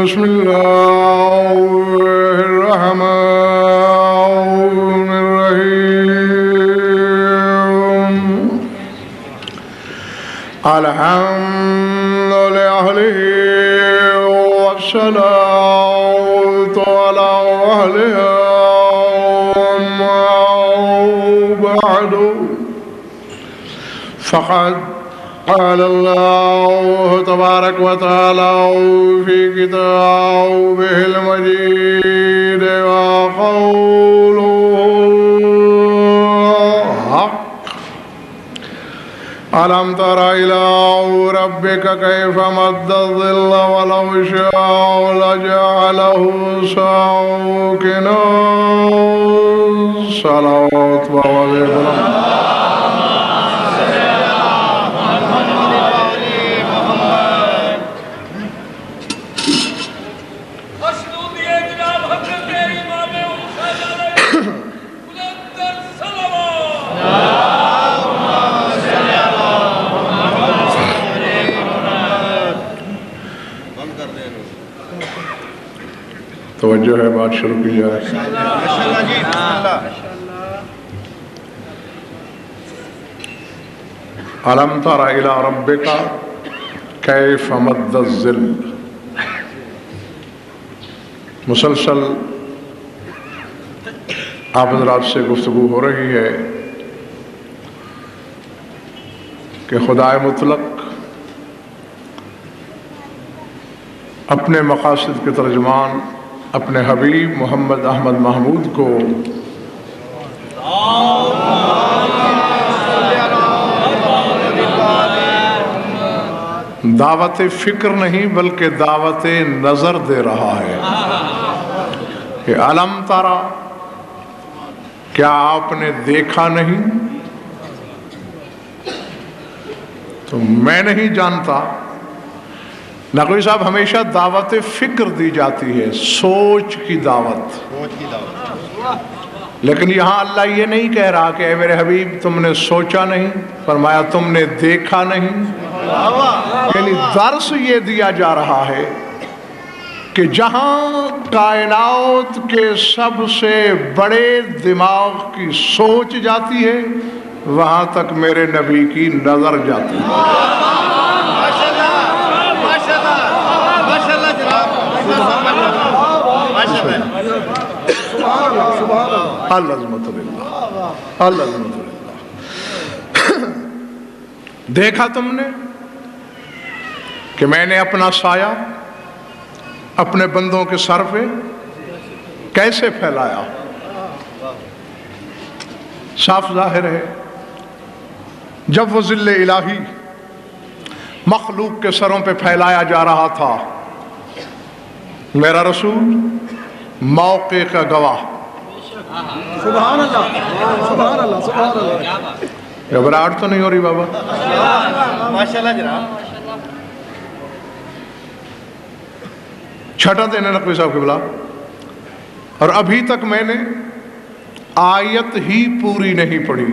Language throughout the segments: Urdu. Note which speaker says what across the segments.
Speaker 1: بسم الله الرحمن الرحيم الحمد لله والصلاة على أهلها بعد فقد قال الله تبارك وتعالى في كتابه المجيد وقوله الحق ألم تر إلى ربك كيف مد الظل ولو شاء لجعله ساكنا صلوات وسلام توجہ ہے، بات شروع کی جائے۔ أَلَمْ تَرَ إِلَىٰ رَبِّكَ كَيْفَ مَدَّ الظِّلَّ۔ مسلسل آپ حضرات سے گفتگو ہو رہی ہے کہ خدائے مطلق اپنے مقاصد کے ترجمان اپنے حبیب محمد احمد محمود کو دعوت فکر نہیں بلکہ دعوت نظر دے رہا ہے کہ علم تارا، کیا آپ نے دیکھا نہیں؟ تو میں نہیں جانتا۔ نقوی صاحب، ہمیشہ دعوت فکر دی جاتی ہے، سوچ کی دعوت، لیکن یہاں اللہ یہ نہیں کہہ رہا کہ اے میرے حبیب تم نے سوچا نہیں، فرمایا تم نے دیکھا نہیں۔ یعنی درس یہ دیا جا رہا ہے کہ جہاں کائنات کے سب سے بڑے دماغ کی سوچ جاتی ہے وہاں تک میرے نبی کی نظر جاتی ہے۔ العظمت للہ، العظمت للہ۔ دیکھا تم نے کہ میں نے اپنا سایہ اپنے بندوں کے سر پہ کیسے پھیلایا؟ صاف ظاہر ہے جب وہ ظل الہی مخلوق کے سروں پہ پھیلایا جا رہا تھا، میرا رسول موقع کا گواہ۔
Speaker 2: سبحان اللہ، سبحان اللہ، سبحان اللہ۔
Speaker 1: گھبراہٹ تو نہیں ہو رہی بابا؟
Speaker 2: ماشاءاللہ جناب۔
Speaker 1: چھٹا دینے نقوی صاحب قبلہ، اور ابھی تک میں نے آیت ہی پوری نہیں پڑھی۔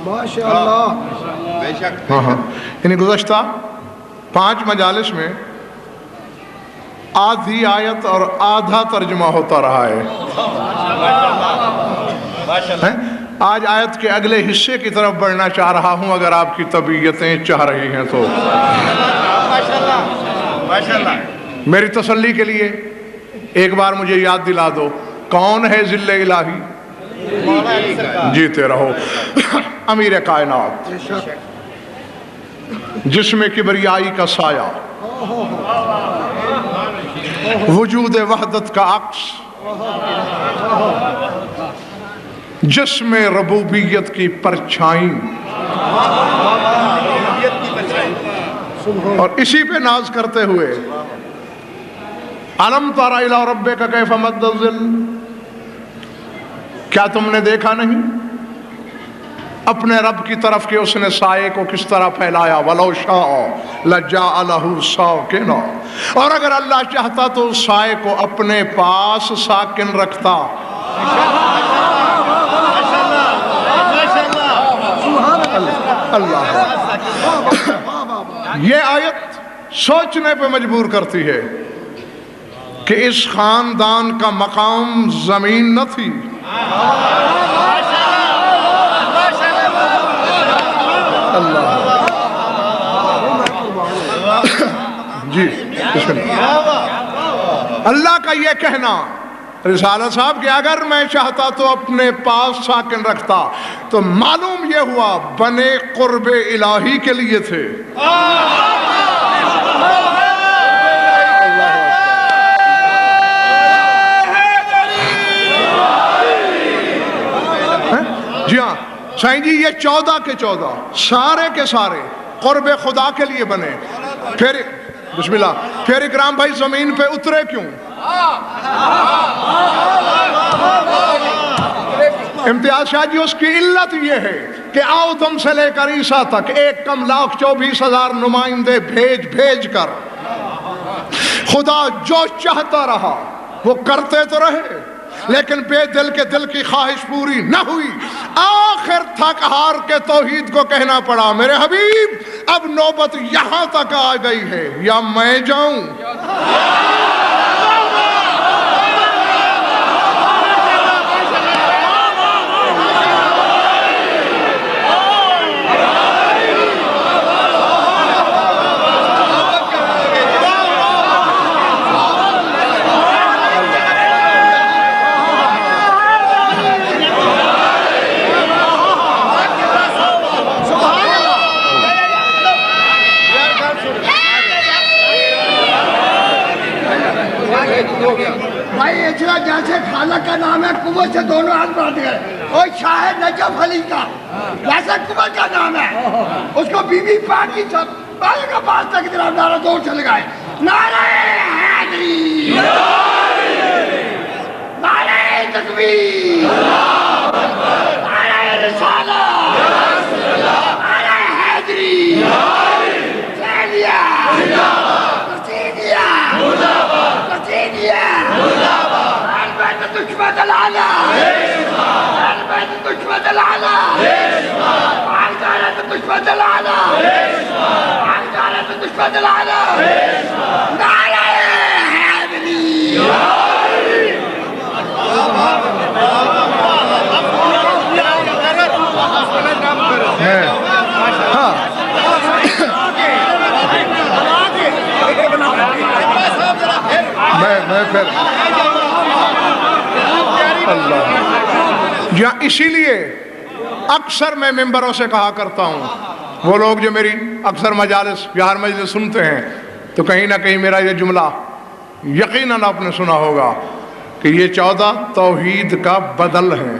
Speaker 2: ماشاءاللہ، بے شک۔
Speaker 1: ہاں، یعنی گزشتہ 5 مجالس میں آدھی آیت اور آدھا ترجمہ ہوتا رہا ہے۔ آج آیت کے اگلے حصے کی طرف بڑھنا چاہ رہا ہوں، اگر آپ کی طبیعتیں چاہ رہی ہیں تو۔ میری تسلی کے لیے ایک بار مجھے یاد دلا دو، کون ہے ظل الہی؟ جیتے رہو۔ امیر کائنات، جس میں کبریائی کا سایہ، وجود وحدت کا عکس، جس میں ربوبیت کی پرچھائی، اور اسی پہ ناز کرتے ہوئے علم تر الی ربک کیف مد الظل، کیا تم نے دیکھا نہیں اپنے رب کی طرف کہ اس نے سائے کو کس طرح پھیلایا؟ ولو شاء لجعلہ ساکنا، اور اگر اللہ چاہتا تو سائے کو اپنے پاس ساکن رکھتا۔ اللہ، یہ آیت سوچنے پہ مجبور کرتی ہے کہ اس خاندان کا مقام زمین نہ تھی، اللہ جی بسم اللہ۔ اللہ کا یہ کہنا رسالہ صاحب کہ اگر میں چاہتا تو اپنے پاس ساکن رکھتا، تو معلوم یہ ہوا بنے قرب الہی کے لیے تھے۔ جی ہاں سائیں جی، یہ 14 کے 14 سارے کے سارے قرب خدا کے لیے بنے۔ پھر بسم اللہ، پھر اکرام بھائی زمین پہ اترے کیوں؟ امتیاز شاہ جی، اس کی علت یہ ہے کہ آدم سے لے کر عیسیٰ تک 1,24,000 نمائندے بھیج کر خدا جو چاہتا رہا وہ کرتے تو رہے، لیکن بے دل کے دل کی خواہش پوری نہ ہوئی۔ آخر تھک ہار کے توحید کو کہنا پڑا، میرے حبیب اب نوبت یہاں تک آ گئی ہے، یا میں جاؤں۔
Speaker 2: بھائی اچھا جیسے خالق کا نام ہے، قوت سے دونوں ہاتھ بڑھتے گئے، اور شاہ نجف علی کا جیسے قوت کا نام ہے، اس کو بی بی پاک کی بالوں کا پاس تک طرف نعرہ دور چل گئے، نعرہ حیدری، نعرہ تکبیر، نعرہ رسالت، نعرہ حیدری، چلیہ، قصیدیہ، قصیدیہ، اہل بیت دشمن العلا، اہل بیت دشمن العلا، اہل غیرت دشمن العلا، اہل غیرت دشمن العلا، نعرہ حیدری۔
Speaker 1: میں پھر اللہ یا اسی لیے اکثر میں ممبروں سے کہا کرتا ہوں، وہ لوگ جو میری اکثر مجالس یا ہر مجلس سنتے ہیں، تو کہیں نہ کہیں میرا یہ جملہ یقیناً آپ نے سنا ہوگا کہ یہ 14 توحید کا بدل ہے۔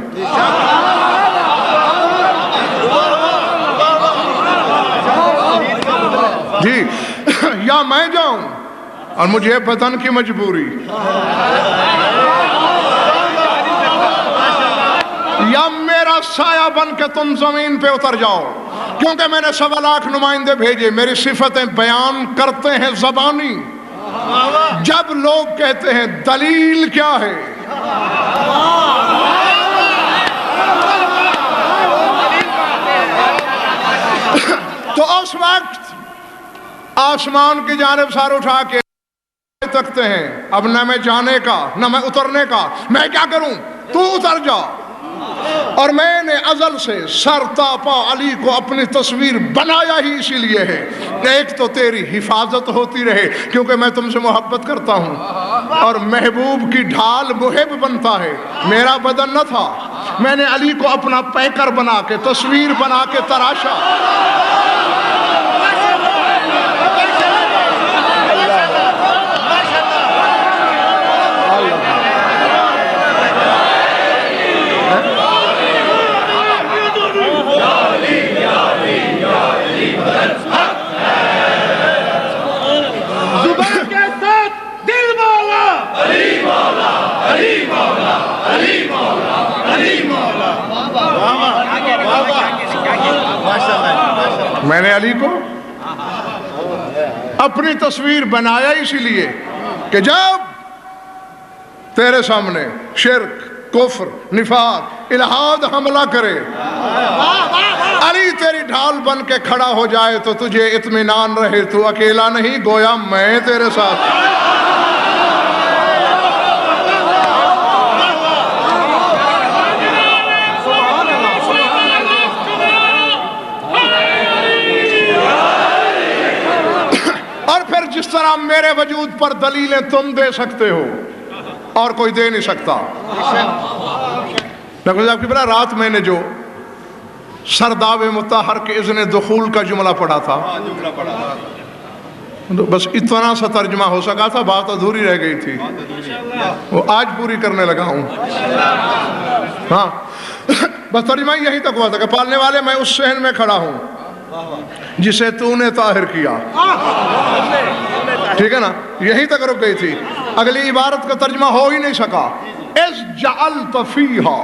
Speaker 1: جی یا میں جاؤں اور مجھے بدن کی مجبوری، یا میرا سایہ بن کے تم زمین پہ اتر جاؤ، کیونکہ میں نے 1.25 لاکھ نمائندے بھیجے، میری صفتیں بیان کرتے ہیں زبانی، جب لوگ کہتے ہیں دلیل کیا ہے، تو اس وقت آسمان کی جانب سر اٹھا کے تکتے ہیں، اب نہ میں جانے کا نہ میں اترنے کا، میں کیا کروں، تو اتر جا۔ اور میں نے ازل سے سر تا پا علی کو اپنی تصویر بنایا ہی اسی لیے ہے، ایک تو تیری حفاظت ہوتی رہے کیونکہ میں تم سے محبت کرتا ہوں، اور محبوب کی ڈھال محب بنتا ہے، میرا بدن نہ تھا، میں نے علی کو اپنا پیکر بنا کے تصویر بنا کے تراشا۔ میں نے علی کو اپنی تصویر بنایا اسی لیے کہ جب تیرے سامنے شرک، کفر، نفاق، الہاد حملہ کرے، علی تیری ڈھال بن کے کھڑا ہو جائے تو تجھے اطمینان رہے، تو اکیلا نہیں، گویا میں تیرے ساتھ۔ جس طرح میرے وجود پر دلیلیں تم دے سکتے ہو اور کوئی دے نہیں سکتا. ڈاکٹر صاحب کی بلا رات میں نے جو سرداب مطہر کے اذن دخول کا جملہ پڑھا تھا، بس اتنا سا ترجمہ ہو سکا تھا، بات ادھوری رہ گئی تھی، وہ آج پوری کرنے لگا ہوں. ہاں بس ترجمہ یہی تک ہوا تھا کہ پالنے والے میں اس صحن میں کھڑا ہوں جسے تو نے طاہر کیا. ٹھیک ہے نا، یہی تک رک گئی تھی. اگلی عبارت کا ترجمہ ہو ہی نہیں سکا. اِذْ جَعَلْتَ فِيهَا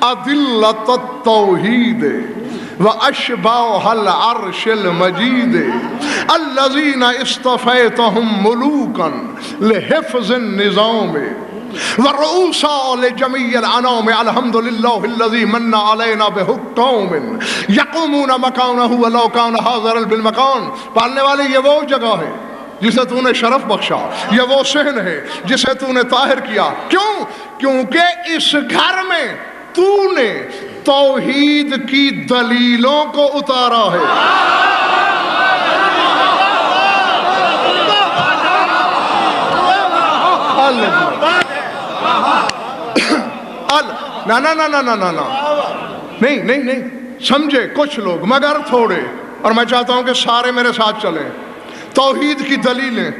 Speaker 1: أَدِلَّةَ التَّوْحِيدِ وَأَشْبَاهَ الْعَرْشِ الْمَجِيدِ الَّذِينَ اصْطَفَيْتَهُمْ مُلُوكًا لِحِفْظِ النِّظَامِ وَرُؤُوسًا لِجَمِيعِ الْأَنَامِ الْحَمْدُ لِلَّهِ الَّذِي مَنَّ عَلَيْنَا بِحُكَّامٍ يَقُومُونَ مَكَانَهُ وَلَوْ كَانَ حَاضِرًا بِالْمَكَانِ. پالنے والے یہ وہ جگہ ہے جسے تو نے شرف بخشا، یہ وہ صحن ہے جسے تو نے طاہر کیا. کیوں؟ کیونکہ اس گھر میں تو نے توحید کی دلیلوں کو اتارا ہے. نا نا نا نا نا نا نہیں نہیں نہیں سمجھے کچھ لوگ مگر تھوڑے، اور میں چاہتا ہوں کہ سارے میرے ساتھ چلیں. توحید کی دلیلیں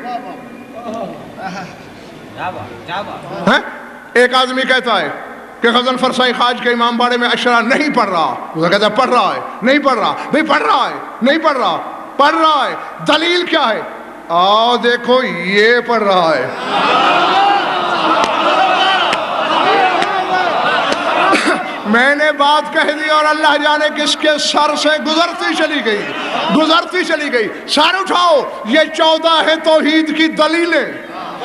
Speaker 1: ہیں. ایک آدمی کہتا ہے کہ غزن فرسائی خاج کے امام باڑے میں اشرا نہیں پڑھ رہا، وہ کہتا ہے پڑھ رہا ہے، نہیں پڑھ رہا، نہیں پڑھ رہا ہے، نہیں پڑھ رہا، پڑھ رہا ہے. دلیل کیا ہے؟ آؤ دیکھو یہ پڑھ رہا ہے. میں نے بات کہہ دی اور اللہ جانے کس کے سر سے گزرتی چلی گئی، گزرتی چلی گئی. سر اٹھاؤ، یہ 14 ہے توحید کی دلیلیں.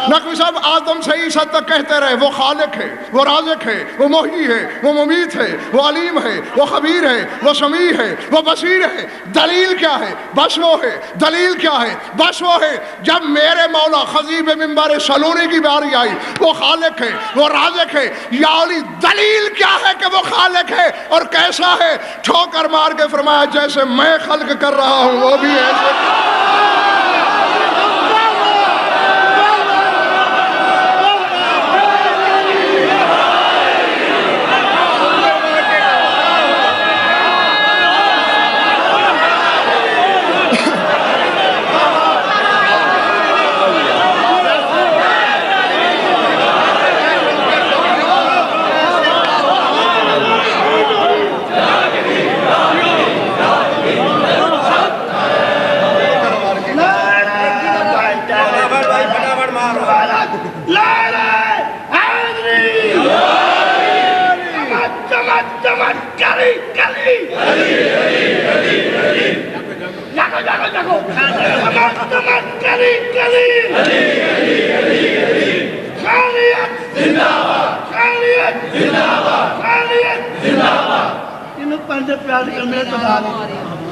Speaker 1: نقوی صاحب آدم سے عیسیٰ تک کہتے رہے وہ خالق ہے، وہ رازق ہے، وہ محیی ہے، وہ ممیت ہے، وہ علیم ہے، وہ خبیر ہے، وہ سمیع ہے، وہ بصیر ہے. دلیل کیا ہے؟ بس وہ ہے. دلیل کیا ہے؟ بس وہ ہے. جب میرے مولا خطیب منبر سلونی کی باری آئی، وہ خالق ہے، وہ رازق ہے، یا علی دلیل کیا ہے کہ وہ خالق ہے اور کیسا ہے؟ ٹھوکر مار کے فرمایا جیسے میں خلق کر رہا ہوں وہ بھی ایسے.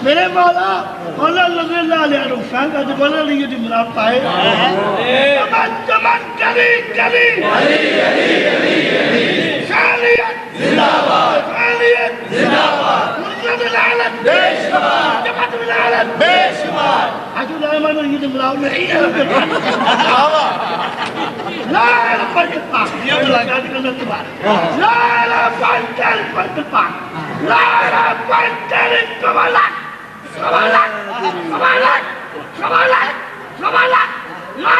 Speaker 2: میرے مولا مولا رضی اللہ علیہ رخصان کا جو بولا لیے جو مناب پائے چمن چمن کلی کلی خالیت زندہ باد، خالیت زندہ باد، مرزد العالم بے شمار، جماعت العالم بے شمار. آج اللہ مانو یہ جو مناب نہیں ہے لا الہ پر کتپاک یہ بلا گاڑی کرنا تمہارا لا الہ پانچل پر کتپاک لا الہ پانچل کمالک کمالک کمالک کمالک کمالک لا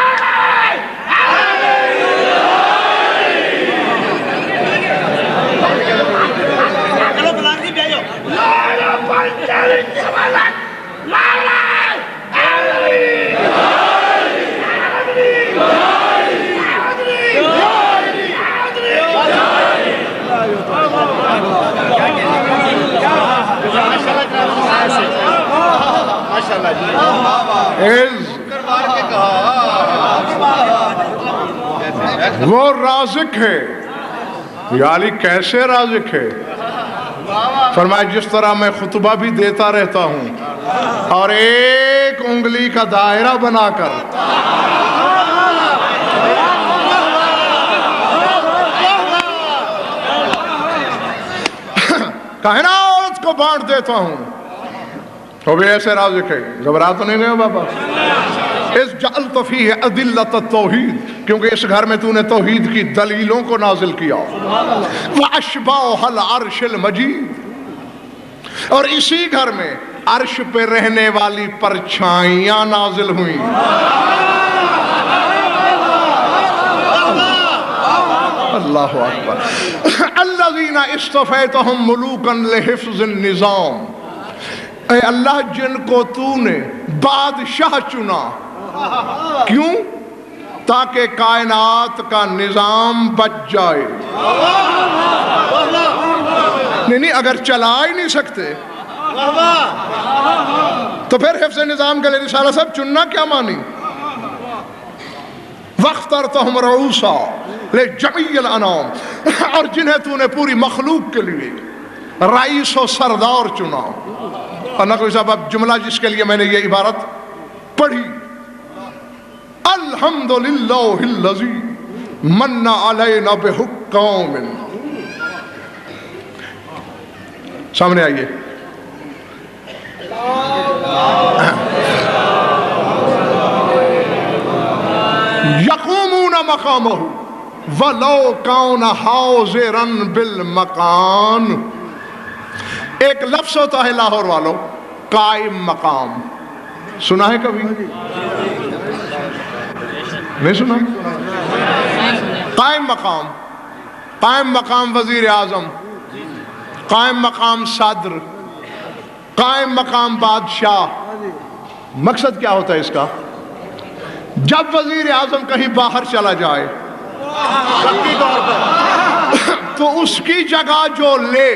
Speaker 2: چلو بلانگی بھی آئیو لا الہ پانچل کمالک لا الہ
Speaker 1: وہ رازق ہے. یا علی کیسے رازق ہے؟ فرمایا جس طرح میں خطبہ بھی دیتا رہتا ہوں اور ایک انگلی کا دائرہ بنا کر کائنات کو بانٹ دیتا ہوں، تو بھی ایسے رازق ہے. گھبرا تو نہیں گئے بابا؟ اذ جعلت فیہ اذلۃ التوحید، کیونکہ اس گھر میں تو نے توحید کی دلیلوں کو نازل کیا، واشباہ العرش المجید، اور اسی گھر میں عرش پہ رہنے والی پرچھائیاں نازل ہوئیں۔ اللہ اکبر۔ الذین اصطفیتہم ملوکا لحفظ النظام، اے اللہ جن کو تو نے بادشاہ چنا، کیوں؟ تاکہ کائنات کا نظام بچ جائے۔ نہیں اگر چلا ہی نہیں سکتے تو پھر حفظ نظام کے لیے رسالہ صاحب چننا کیا مانی؟ واخترتہم رؤوسا لجمیع الانام، اور جنہیں تو نے پوری مخلوق کے لیے رئیس و سردار چنا۔ اور نقوی صاحب اب جملہ جس کے لیے میں نے یہ عبارت پڑھی، الحمدللہ الذی من علینا بحکام، سامنے آئیے، یقومون مقامہ ولو کان حاضرا بالمکان۔ ایک لفظ ہوتا ہے لاہور والوں، قائم مقام، سنا ہے کبھی؟ نہیں سنا؟ قائم مقام، قائم مقام وزیر اعظم، قائم مقام صدر، قائم مقام بادشاہ۔ مقصد کیا ہوتا ہے اس کا؟ جب وزیر اعظم کہیں باہر چلا جائے تو اس کی جگہ جو لے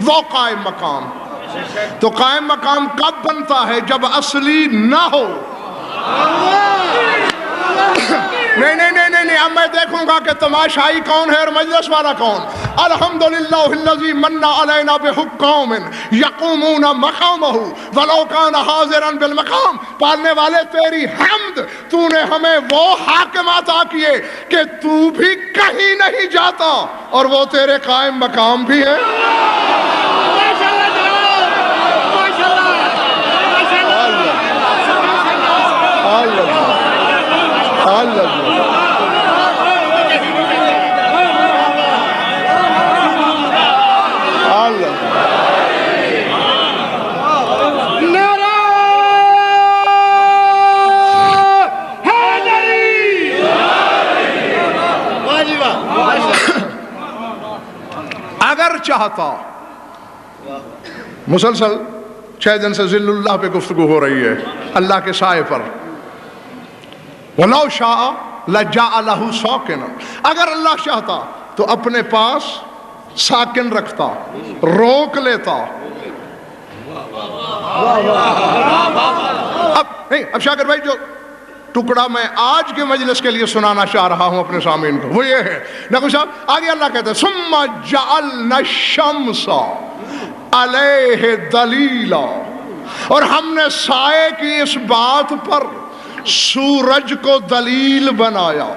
Speaker 1: وہ قائم مقام۔ تو قائم مقام کب بنتا ہے؟ جب اصلی نہ ہو۔ نہیں اب میں دیکھوں گا کہ تماشائی کون ہے اور مجلس والا کون۔ الحمدللہ الذی من علینا بحکام یقومون مقامہ ولو کان حاضرا بالمقام۔ پالنے والے تیری حمد، تو نے ہمیں وہ حاکم عطا کیے کہ تو بھی کہیں نہیں جاتا اور وہ تیرے قائم مقام بھی ہے۔ اگر چاہتا، مسلسل 6 دن سے ذل اللہ پہ گفتگو ہو رہی ہے، اللہ کے سائے پر، وَلَوْ شَاءَ لَجَعَلَهُ سَاكِنًا، اگر اللہ چاہتا تو اپنے پاس ساکن رکھتا، روک لیتا۔ اب شاکر بھائی جو ٹکڑا میں آج کے مجلس کے لیے سنانا چاہ رہا ہوں اپنے سامعین کو وہ یہ ہے، نقوی صاحب آگے اللہ کہتے ہیں ثُمَّ جَعَلْنَا الشَّمْسَ عَلَيْهِ دَلِيلًا، اور ہم نے سائے کی اس بات پر سورج کو دلیل بنایا۔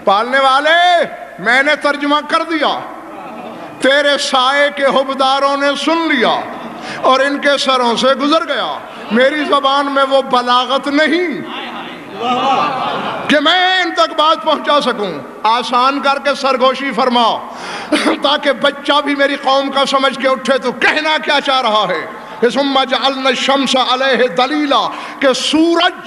Speaker 1: پالنے والے میں نے ترجمہ کر دیا، تیرے سائے کے حبداروں نے سن لیا اور ان کے سروں سے گزر گیا۔ میری زبان میں وہ بلاغت نہیں کہ میں ان تک بات پہنچا سکوں، آسان کر کے سرگوشی فرما تاکہ بچہ بھی میری قوم کا سمجھ کے اٹھے تو کہنا کیا چاہ رہا ہے۔ ثم جعلنا الشمس علیہ دلیلا، کہ سورج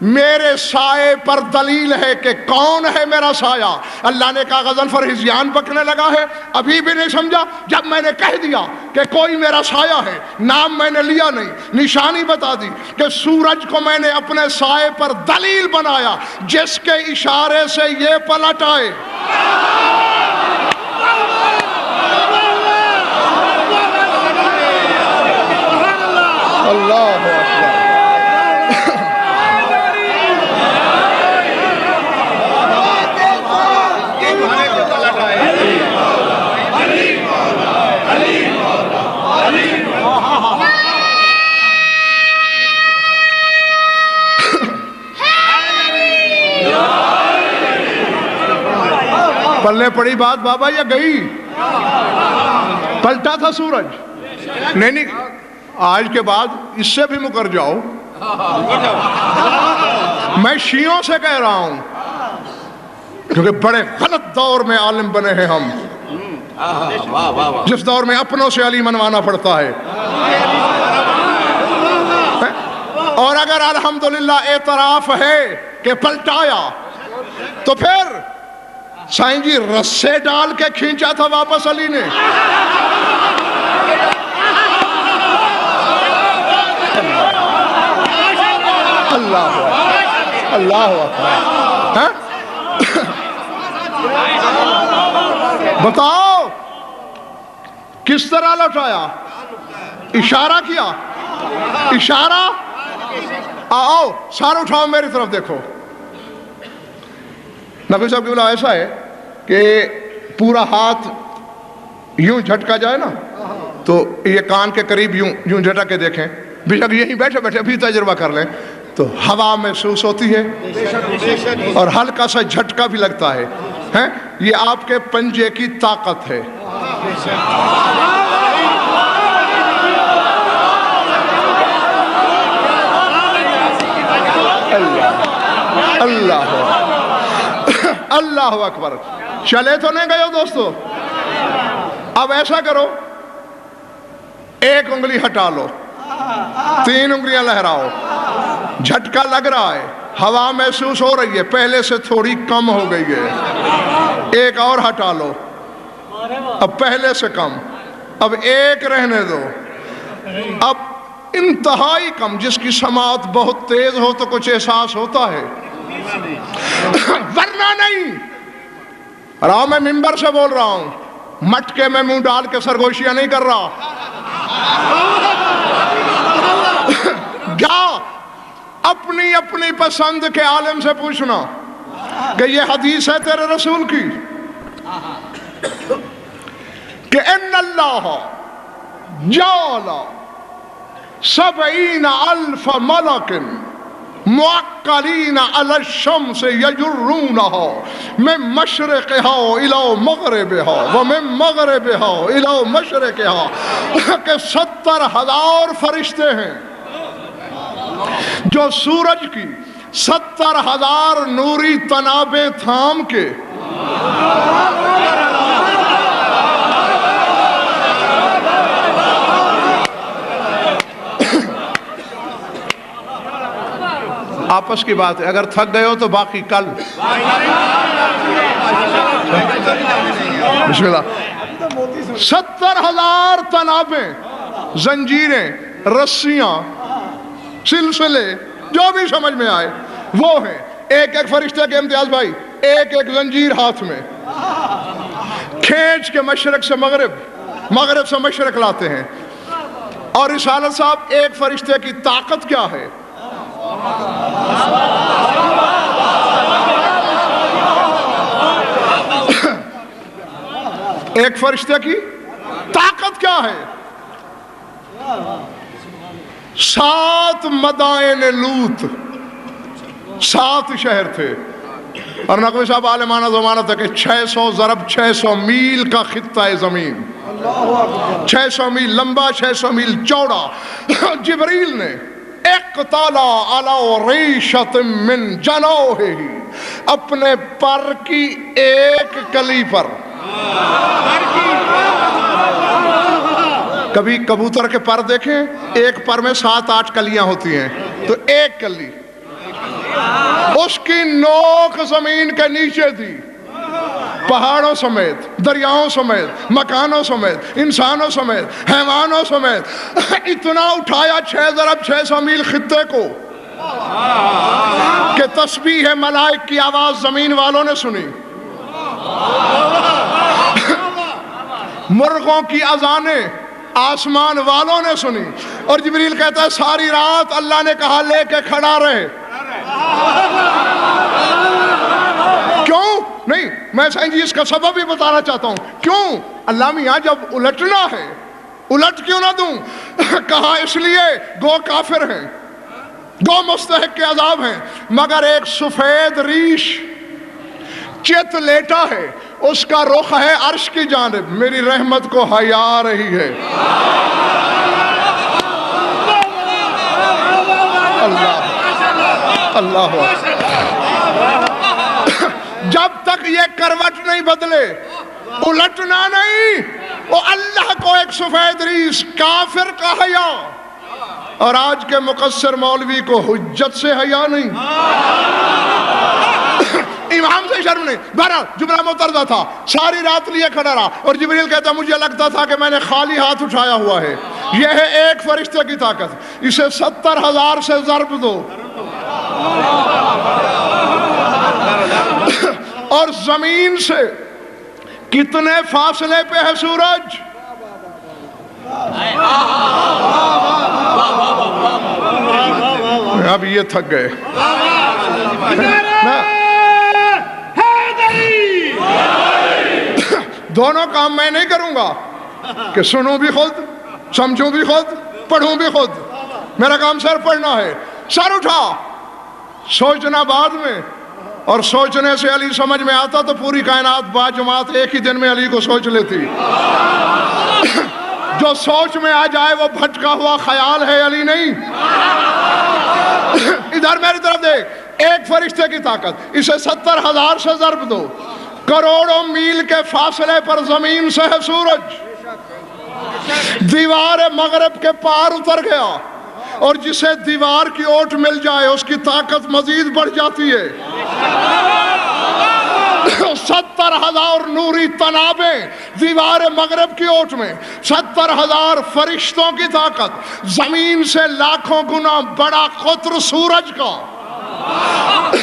Speaker 1: میرے سائے پر دلیل ہے کہ کون ہے میرا سایہ۔ اللہ نے کہا غضنفر ہذیان پکنے لگا ہے، ابھی بھی نہیں سمجھا؟ جب میں نے کہہ دیا کہ کوئی میرا سایہ ہے، نام میں نے لیا نہیں، نشانی بتا دی کہ سورج کو میں نے اپنے سائے پر دلیل بنایا جس کے اشارے سے یہ پلٹ آئے۔ اللہ اکبر۔ پلے پڑی بات بابا یا گئی؟ پلٹا پلٹا تھا سورج؟ نہیں، آج کے بعد اس سے بھی مکر جاؤ، میں شیعوں سے کہہ رہا ہوں، کیونکہ بڑے غلط دور میں عالم بنے ہیں ہم، جس دور میں اپنوں سے علی منوانا پڑتا ہے۔ اور اگر الحمدللہ اعتراف ہے کہ پلٹایا، تو پھر سائیں جی رسے ڈال کے کھینچا تھا واپس علی نے۔ اللہ اللہ بتاؤ کس طرح لوٹایا؟ اشارہ کیا، اشارہ، آؤ سارے اٹھاؤ میری طرف دیکھو۔ نبی صاحب کی بلا ایسا ہے کہ پورا ہاتھ یوں جھٹکا جائے نا تو یہ کان کے قریب یوں جھٹک کے دیکھیں، بے شک یہیں بیٹھے بیٹھے بھی تجربہ کر لیں تو ہوا محسوس ہوتی ہے اور ہلکا سا جھٹکا بھی لگتا ہے۔ یہ آپ کے پنجے کی طاقت ہے۔ اللہ اللہ اکبر۔ چلے تو نہیں گئے ہو دوستو؟ اب ایسا کرو، ایک انگلی ہٹا لو، 3 انگلیاں لہراؤ، جھٹکا لگ رہا ہے، ہوا محسوس ہو رہی ہے، پہلے سے تھوڑی کم ہو گئی ہے، ایک اور ہٹا لو، اب پہلے سے کم، اب ایک رہنے دو، اب انتہائی کم، جس کی سماعت بہت تیز ہو تو کچھ احساس ہوتا ہے، ورنہ نہیں۔ رہا میں منبر سے بول رہا ہوں، مٹکے میں منہ ڈال کے سرگوشیاں نہیں کر رہا۔ کیا اپنی اپنی پسند کے عالم سے پوچھنا کہ یہ حدیث ہے تیرے رسول کی کہ ان اللہ جعل 70,000 ملک معقلین علی الشمس یجرونها من مشرقها الى مغربها ومن مغربها الى مشرقها کہ 70,000 فرشتے ہیں جو سورج کی 70,000 نوری تنابیں تھام کے آپس کی بات ہے، اگر تھک گئے ہو تو باقی کل۔ بسم اللہ۔ 70,000 تنابیں، زنجیریں، رسیاں، سلسلے، جو بھی سمجھ میں آئے وہ ہیں۔ ایک ایک فرشتے کے امتیاز بھائی، ایک ایک زنجیر ہاتھ میں کھینچ کے مشرق سے مغرب، مغرب سے مشرق لاتے ہیں۔ اور رسالت صاحب ایک فرشتے کی طاقت کیا ہے؟ ایک فرشتے کی طاقت کیا ہے؟ 7 مدائن لوط، 7 شہر تھے، اور نقوی صاحب عالمانہ زمانہ تھا کہ 600 ضرب 600 میل کا خطہ زمین، 600 میل لمبا، 600 میل چوڑا۔ جبریل نے اقتلا علی ریشۃ من جنوحہ، اپنے پر کی ایک کلی پر، کبھی کبوتر کے پر دیکھیں، ایک پر میں 7-8 کلیاں ہوتی ہیں، تو ایک کلی اس کی نوک زمین کے نیچے تھی، پہاڑوں سمیت، دریاؤں سمیت، مکانوں سمیت، انسانوں سمیت، حیوانوں سمیت، اتنا اٹھایا 6 ضرب 600 میل خطے کو کہ تسبیح ملائک کی آواز زمین والوں نے سنی، مرغوں کی اذانیں آسمان والوں نے سنی، اور جبریل کہتا ہے ساری رات اللہ نے کہا لے کے کھڑا رہے۔ کیوں؟ نہیں، میں سائیں جی اس کا سبب بھی بتانا چاہتا ہوں۔ کیوں؟ اللہ میاں جب الٹنا ہے، الٹ کیوں نہ دوں؟ کہا اس لیے گو کافر ہیں، گو مستحق کے عذاب ہیں، مگر ایک سفید ریش چت لیٹا ہے، اس کا رخ ہے عرش کی جانب، میری رحمت کو حیا آ رہی ہے۔ اللہ اللہ جب تک یہ کروٹ نہیں بدلے، الٹنا نہیں، وہ اللہ کو ایک سفید ریش کافر کا حیا، اور آج کے مقصر مولوی کو حجت سے حیا نہیں، امام سے شرم نہیں۔ بہرحال جبرائیل مترضا تھا، ساری رات لیے کھڑا رہا، اور جبریل کہتا مجھے لگتا تھا کہ میں نے خالی ہاتھ اٹھایا ہوا ہے۔ یہ ہے ایک فرشتے کی طاقت، اسے 70,000 سے ضرب دو، اور زمین سے کتنے فاصلے پہ ہے سورج؟ اب یہ تھک گئے۔ دونوں کام میں نہیں کروں گا کہ سنوں بھی خود، سمجھوں بھی خود، پڑھوں بھی خود، میرا کام سر پڑھنا ہے۔ سر اٹھا، سوچنا بعد میں، اور سوچنے سے علی سمجھ میں آتا تو پوری کائنات با جماعت ایک ہی دن میں علی کو سوچ لیتی۔ جو سوچ میں آ جائے وہ بھٹکا ہوا خیال ہے، علی نہیں۔ ادھر میری طرف دیکھ، ایک فرشتے کی طاقت، اسے 70,000 سے ضرب دو، کروڑوں میل کے فاصلے پر زمین سے ہے سورج، دیوار مغرب کے پار اتر گیا، اور جسے دیوار کی اوٹ مل جائے اس کی طاقت مزید بڑھ جاتی ہے۔ 70,000 نوری تنابیں دیوار مغرب کی اوٹ میں، 70,000 فرشتوں کی طاقت، زمین سے لاکھوں گنا بڑا قطر سورج کا،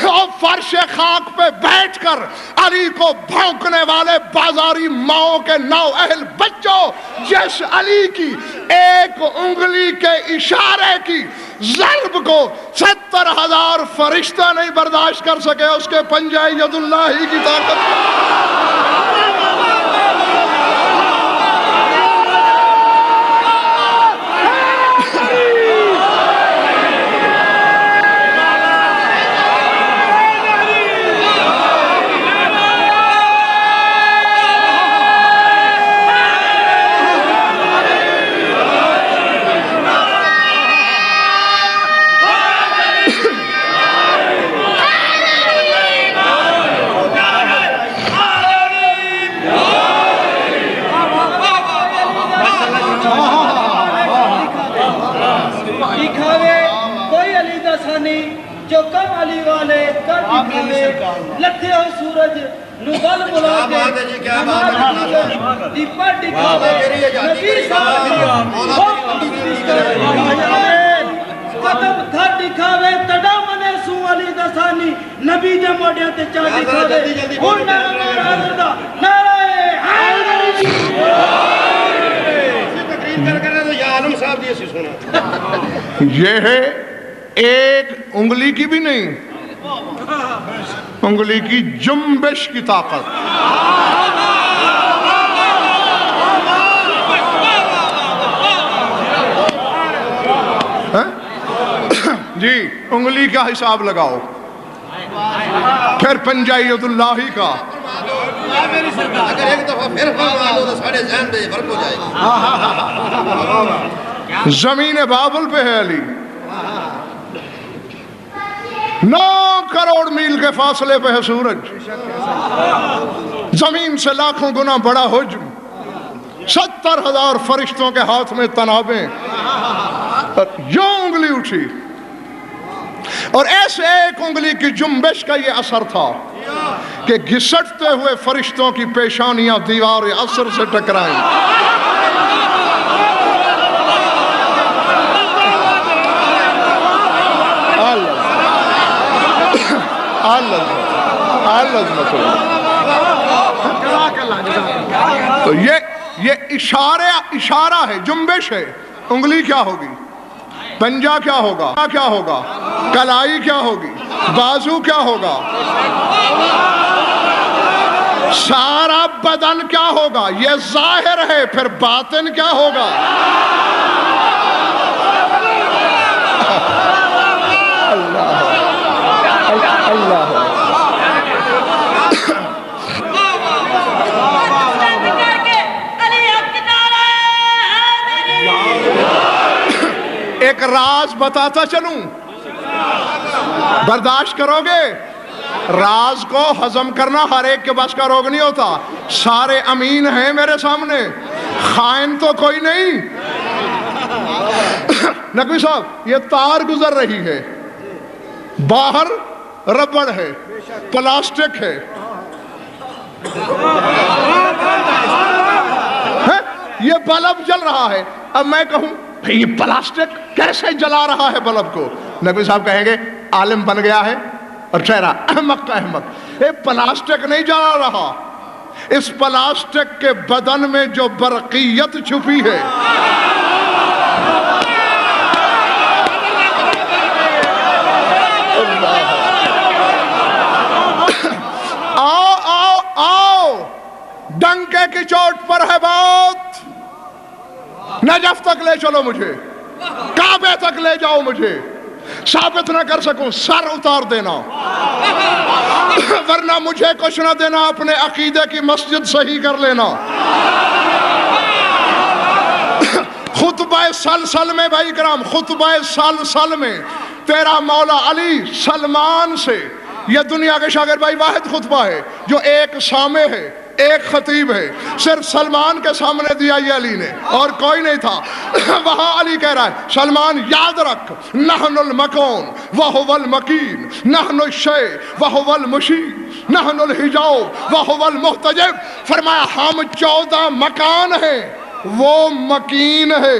Speaker 1: اور فرش خاک پہ بیٹھ کر علی کو بھونکنے والے بازاری ماؤں کے نو اہل بچوں، جس علی کی ایک انگلی کے اشارے کی ضرب کو 70,000 فرشتہ نہیں برداشت کر سکے، اس کے پنجہ ید اللہ ہی کی طاقت۔
Speaker 3: جو کم علی والے کر دکھاوے لٹھے ہو سورج نوبل بلا کے ہمارے دیپا دکھاوے نبی صاحب قدم تھا دکھاوے تڑا منے سو علی دسانی نبی دے موڑے تے چا دکھاوے ہن نعرہ حیدر دا نعرہ حیدر تقریر کر رہے تو یا عالم صاحب دی اسی سنا۔
Speaker 1: یہ ہے ایک انگلی کی بھی نہیں، انگلی کی جنبش کی طاقت۔ جی انگلی کا حساب لگاؤ، پھر پنجہ ید اللہ کا،
Speaker 2: اگر ایک دفعہ پھر فرما دو تو ساڑھے ذہن پہ فرق ہو جائے گا۔
Speaker 1: زمین بابل پہ ہے علی، 9 کروڑ میل کے فاصلے پہ ہے سورج، زمین سے لاکھوں گنا بڑا حجم، 70,000 فرشتوں کے ہاتھ میں تنابیں، اور یوں انگلی اٹھی، اور ایسے ایک انگلی کی جنبش کا یہ اثر تھا کہ گھسٹتے ہوئے فرشتوں کی پیشانیاں دیوار عصر سے ٹکرائیں۔ تو یہ اشارہ ہے، جنبش ہے۔ انگلی کیا ہوگی، پنجہ کیا ہوگا، کیا ہوگا، کلائی کیا ہوگی، بازو کیا ہوگا، سارا بدن کیا ہوگا، یہ ظاہر ہے، پھر باطن کیا ہوگا۔ اللہ ایک راز بتاتا چلوں، برداشت کرو گے؟ راز کو ہضم کرنا ہر ایک کے بس کا روگ نہیں ہوتا. سارے امین ہیں میرے سامنے، خائن تو کوئی نہیں. نقوی صاحب یہ تار گزر رہی ہے، باہر ربڑ ہے، پلاسٹک ہے، یہ بلب جل رہا ہے. اب میں کہوں یہ پلاسٹک کیسے جلا رہا ہے بلب کو؟ نقوی صاحب کہیں گے عالم بن گیا ہے اور چہرہ احمق کا احمق. یہ پلاسٹک نہیں جلا رہا، اس پلاسٹک کے بدن میں جو برقیت چھپی ہے، آؤ آؤ آؤ، ڈنکے کی چوٹ پر ہے بات. نجف تک لے چلو مجھے، کعبے تک لے جاؤ مجھے. ثابت نہ کر سکوں سر اتار دینا، ورنہ مجھے کچھ نہ دینا، اپنے عقیدے کی مسجد صحیح کر لینا. خطبہ سلسل میں بھائی کرام، خطبہ سلسل میں تیرا مولا علی سلمان سے، یہ دنیا کے شاگرد بھائی واحد خطبہ ہے جو ایک سامع ہے، ایک خطیب ہے، صرف سلمان کے سامنے دیا یہ علی نے، اور کوئی نہیں تھا. وہاں علی کہہ رہا ہے سلمان یاد رکھ، نحن المکون وہو المکین، نحن الشیء وہو المشیر، نحن الحجاب وہو المحتجب. فرمایا ہم 14 مکان ہیں، وہ مکین ہے.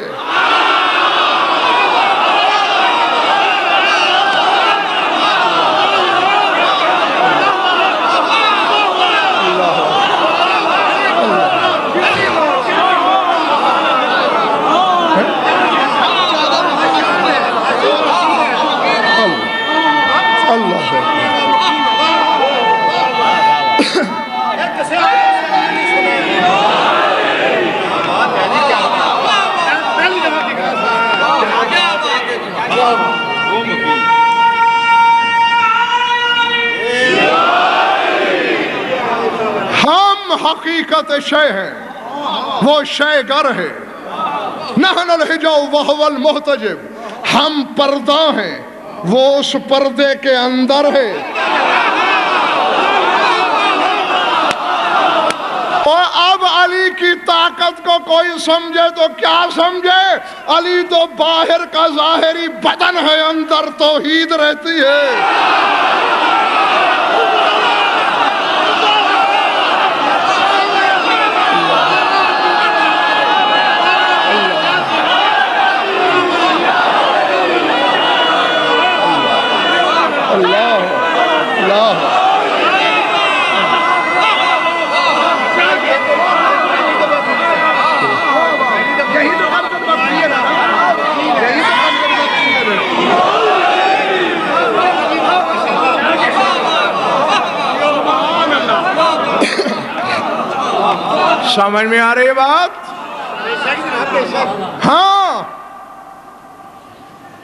Speaker 1: حقیقت شے ہے، وہ شے گر ہے. نحن الحجاب وہو المحتجب، ہم پردہ ہیں، وہ اس پردے کے اندر ہے. اور اب علی کی طاقت کو کوئی سمجھے تو کیا سمجھے، علی تو باہر کا ظاہری بدن ہے، اندر توحید رہتی ہے. سمجھ میں آ رہی ہے بات؟ ہاں.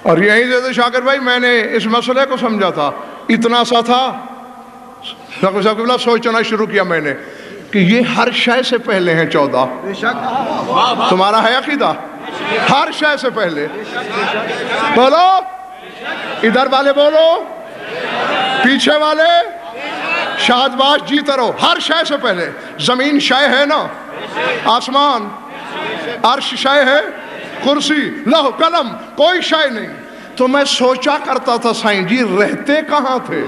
Speaker 1: اور یہیں سے شاکر بھائی میں نے اس مسئلے کو سمجھا تھا، اتنا سا تھا، سوچنا شروع کیا میں نے کہ یہ ہر شے سے پہلے ہیں 14. تمہارا ہے عقیدہ؟ ہر شے سے پہلے. بولو ادھر والے، بولو پیچھے والے، شاد باش جیتے رہو. ہر شے سے پہلے زمین شے ہے نا، آسمان، عرش شے ہے، کرسی، لوح قلم کوئی شے نہیں. تو میں سوچا کرتا تھا سائیں جی رہتے کہاں تھے؟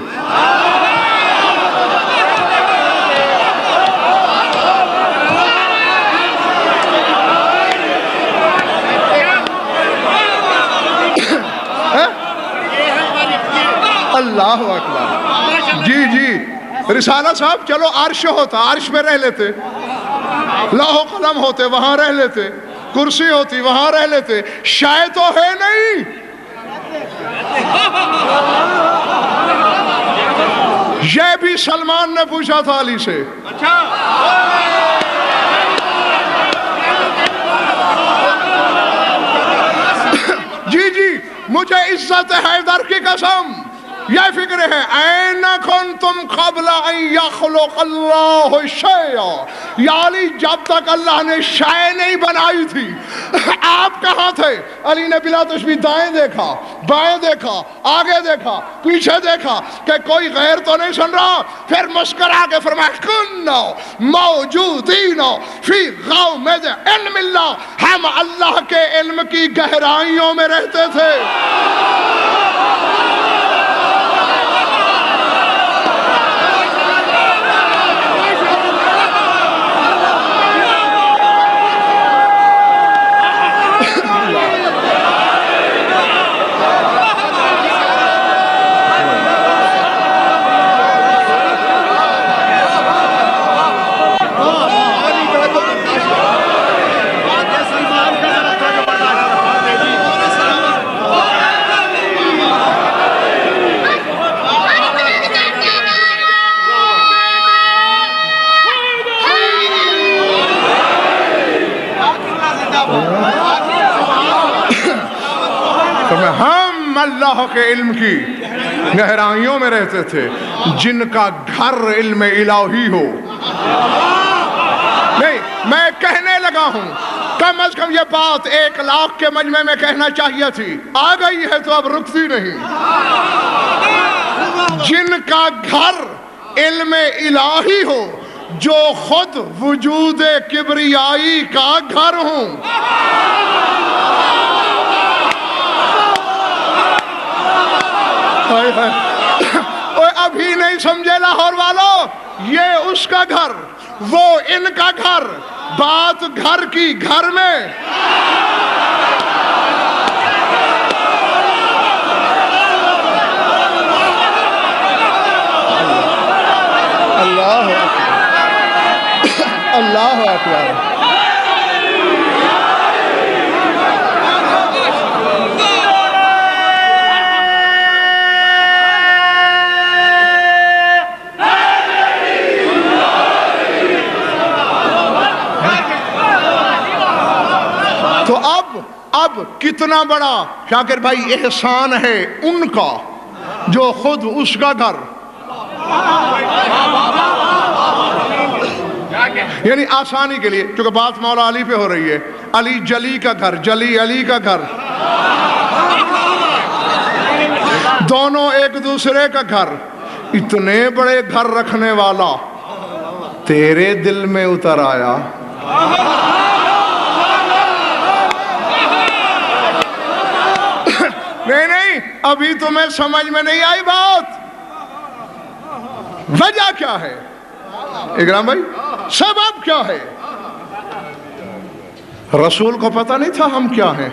Speaker 1: اللہ اکبر. جی جی رسالہ صاحب، چلو عرش ہوتا، عرش پہ رہ لیتے، لوح و قلم ہوتے وہاں رہ لیتے، کرسی ہوتی وہاں رہ لیتے. شے تو ہے نہیں. یہ بھی سلمان نے پوچھا تھا علی سے. جی جی مجھے عزت حیدر کی قسم، یہ فکر ہے این کنتم قبل ان یخلق اللہ شیئا، یا علی جب تک اللہ نے شے نہیں بنائی تھی آپ کہاں تھے؟ علی نے بلا تشبیہ دائیں دیکھا، بائیں دیکھا، آگے دیکھا، پیچھے دیکھا کہ کوئی غیر تو نہیں سن رہا، پھر مسکرا کے فرمایا کننا موجودین فی غومض علم اللہ، ہم اللہ کے علم کی گہرائیوں میں رہتے تھے۔ ہم اللہ کے علم کی گہرائیوں میں رہتے تھے، جن کا گھر علم الہی ہو۔ نہیں، میں کہنے لگا ہوں کم از کم یہ بات 1,00,000 کے مجمع میں کہنا چاہیے تھی، آ گئی ہے تو اب رکتی نہیں۔ جن کا گھر علم الہی ہو، جو خود وجود کبریائی کا گھر ہوں۔ ابھی نہیں سمجھے لاہور والوں، یہ اس کا گھر، وہ ان کا گھر، بات گھر کی گھر میں۔ اللہ اللہ اکبر۔ تو اب کتنا بڑا شاکر بھائی احسان ہے ان کا جو خود اس کا گھر، یعنی آسانی کے لیے، چونکہ بات مولا علی پہ ہو رہی ہے، علی جلی کا گھر، جلی علی کا گھر، دونوں ایک دوسرے کا گھر، اتنے بڑے گھر رکھنے والا تیرے دل میں اتر آیا۔ نہیں، ابھی تمہیں سمجھ میں نہیں آئی بات۔ وجہ کیا ہے اکرام بھائی؟ سبب کیا ہے؟ رسول کو پتہ نہیں تھا ہم کیا ہیں؟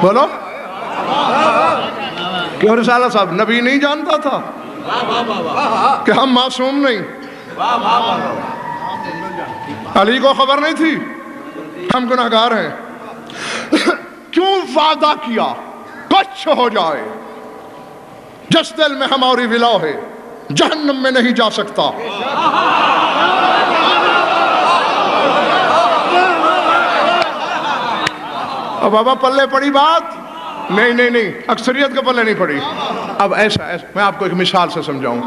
Speaker 1: بولو کیوں رسالہ صاحب نبی نہیں جانتا تھا کہ ہم معصوم نہیں؟ علی کو خبر نہیں تھی ہم گناہگار ہیں؟ کیوں وعدہ کیا کچھ ہو جائے، جس دل میں ہماری ولا ہے جہنم میں نہیں جا سکتا۔ اب بابا پلے پڑی بات؟ نہیں، اکثریت کے پلے نہیں پڑی۔ اب ایسا میں آپ کو ایک مثال سے سمجھاؤں،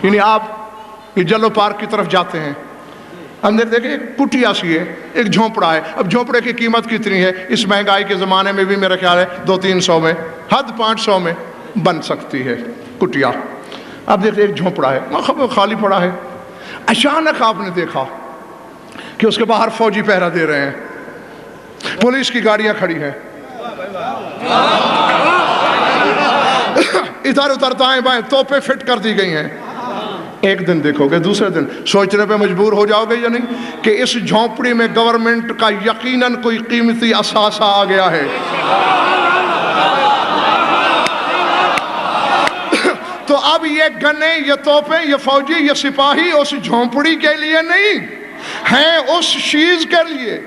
Speaker 1: یعنی آپ یہ جلو پارک کی طرف جاتے ہیں، اندر دیکھیں ایک کٹیا سی ہے، ایک جھونپڑا ہے۔ اب جھونپڑے کی قیمت کتنی ہے؟ اس مہنگائی کے زمانے میں بھی میرا خیال ہے 200-300 میں، حد 500 میں بن سکتی ہے کٹیا۔ اب دیکھیں ایک جھونپڑا ہے، خالی پڑا ہے۔ اچانک آپ نے دیکھا کہ اس کے باہر فوجی پہرا دے رہے ہیں، پولیس کی گاڑیاں کھڑی ہیں، ادھر ادھر دائیں بائیں توپیں فٹ کر دی گئی ہیں۔ ایک دن دیکھو گے، دوسرے دن سوچنے پہ مجبور ہو جاؤ گے یا نہیں کہ اس جھونپڑی میں گورنمنٹ کا یقیناً کوئی قیمتی اثاثہ آ گیا ہے۔ تو اب یہ گنے، یہ توپیں، یہ فوجی، یہ سپاہی اس جھونپڑی کے لیے نہیں ہیں، اس چیز کے لیے،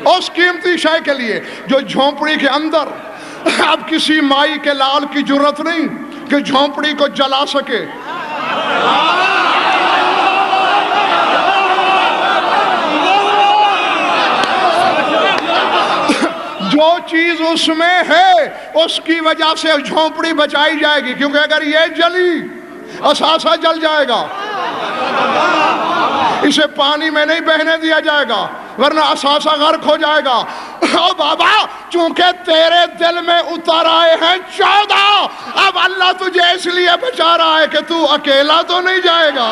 Speaker 1: اس قیمتی شے کے لیے جو جھونپڑی کے اندر۔ اب کسی مائی کے لال کی جرت نہیں کہ جھونپڑی کو جلا سکے۔ جو چیز اس میں ہے اس کی وجہ سے جھونپڑی بچائی جائے گی، کیونکہ اگر یہ جلی اثاثہ جل جائے گا، اسے پانی میں نہیں بہنے دیا جائے گا ورنہ اثاثہ غرق ہو جائے گا۔ او بابا چونکہ تیرے دل میں اتر آئے ہیں 14، اب اللہ تجھے اس لیے بچا رہا ہے کہ تو اکیلا تو نہیں جائے گا۔